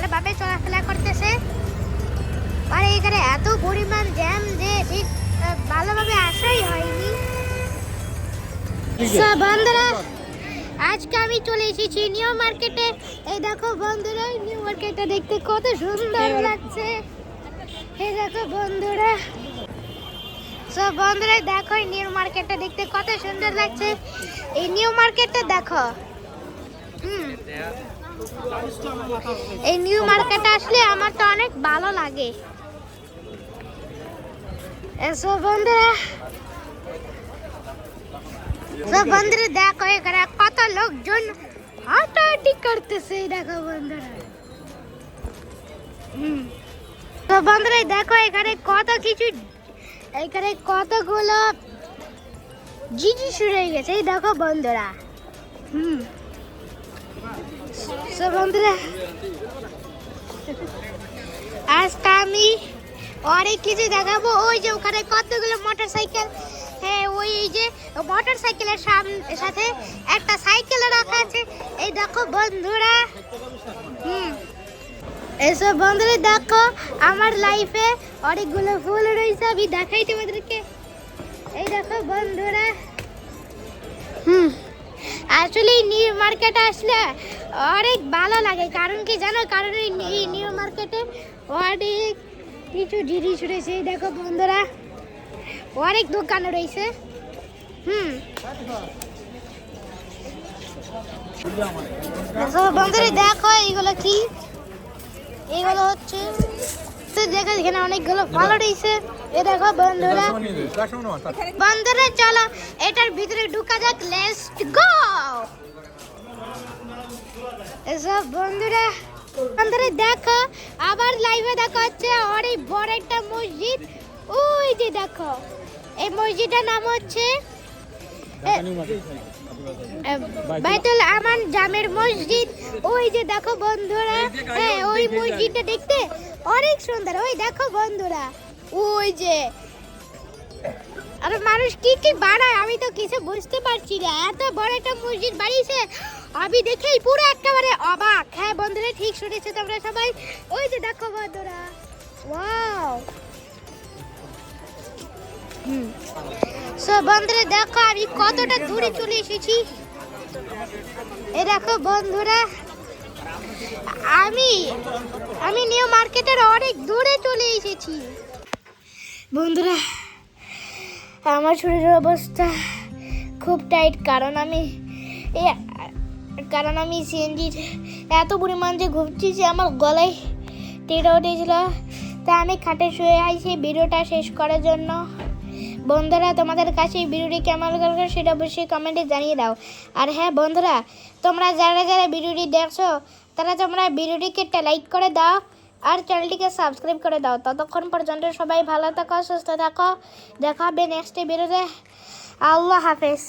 সুন্দরভাবে চলাফেরা করতেছে। আর এখানে এত পরিমাণ জ্যাম যে ঠিক ভালোভাবে আসাই হয়নি। বন্ধুরা, আজকে আমি চলে এসেছি নিউ মার্কেটে। এই দেখো বন্ধুরা, নিউ মার্কেটটা দেখতে কত সুন্দর লাগছে। এই দেখো বন্ধুরা, বন্ধুরা দেখো এই নিউ মার্কেটটা দেখতে কত সুন্দর লাগছে। এই নিউ মার্কেটটা দেখো। এই নিউ মার্কেটে আসলে আমার তো অনেক ভালো লাগে। এসো বন্ধুরা, বন্ধুরা দেখো এখানে কত লোকজন হাঁটাহাঁটি করতেছে। দেখো বন্ধুরা, তো বন্ধুরা দেখো এখানে কত কিছু, এখানে কতগুলো জিনিস শুরু হয়ে গেছে। এই দেখো বন্ধুরা, বন্ধুরা আজকে আমি অনেক কিছু দেখাবো। ওই যে ওখানে কতগুলো মোটর সাইকেল, হ্যাঁ ওই যে মোটর সাইকেলের সাথে একটা সাইকেল রাখা আছে। এই দেখো বন্ধুরা, এসব বন্ধুরা দেখো আমার লাইফে অনেকগুলো ফুল রয়েছে, আমি দেখাই তোমাদেরকে। এই দেখো বন্ধুরা, আসলে নিউ মার্কেটে আসলে অনেক ভালো লাগে। কারণ কি জানো, কারণ এই নিউ মার্কেটে অনেক কিছু জিনিস রয়েছে। এই দেখো বন্ধুরা, অনেক দোকান রয়েছে। বন্ধুরা দেখো এইগুলো কি, এইগুলো হচ্ছে দেখো এখানে অনেকগুলো ফল রয়েছে। এ দেখো বন্ধুরা, বন্ধুরা চলো এটার ভিতরে ঢুকা যাক। Let's go. এসব বন্ধুরা, বন্ধুরা দেখো আবার লাইভে দেখা হচ্ছে অনেক বড় একটা মসজিদ। ওই যে দেখো, এই মসজিদটার নাম হচ্ছে বাইতুল আমান জামের মসজিদ। ওই যে দেখো বন্ধুরা, হ্যাঁ ওই মসজিদটা দেখতে অনেক সুন্দর। ওই দেখো বন্ধুরা, ওই যে আর মানুষ কি কি বানায় আমি তো কিছু বুঝতে পারছি না। এত বড় একটা মসজিদ বানিয়েছে, আমি দেখেই পুরো একেবারে অবাক। হ্যাঁ বন্ধুরা ঠিক শুনেছো তোমরা সবাই। ওই যে দেখো বন্ধুরা, ওয়াও। বন্ধুরা দেখো আমি কতটা দূরে চলে এসেছি। এই দেখো বন্ধুরা, আমি নিউ মার্কেটের অনেক দূরে চলে এসেছি। বন্ধুরা আমার শরীরের অবস্থা খুব টাইট, কারণ আমি সিএনজির এত পরিমাণ যে ঘুরছি যে আমার গলায় টেরা উঠেছিল। তাই আমি খাটে শুয়ে আছি ভিডিওটা শেষ করার জন্য। বন্ধুরা তোমাদের কাছে এই ভিডিওটি কেমন লাগলো সেটা অবশ্যই কমেন্টে জানিয়ে দাও। আর হ্যাঁ বন্ধুরা, তোমরা যারা যারা ভিডিওটি দেখছো তারা তোমরা ভিডিওটিকে একটা লাইক করে দাও আর চ্যানেলটিকে সাবস্ক্রাইব করে দাও। ততক্ষণ পর্যন্ত সবাই ভালো থাকো, সুস্থ থাকো। দেখা হবে নেক্সট ভিডিওতে। আল্লাহ হাফেজ।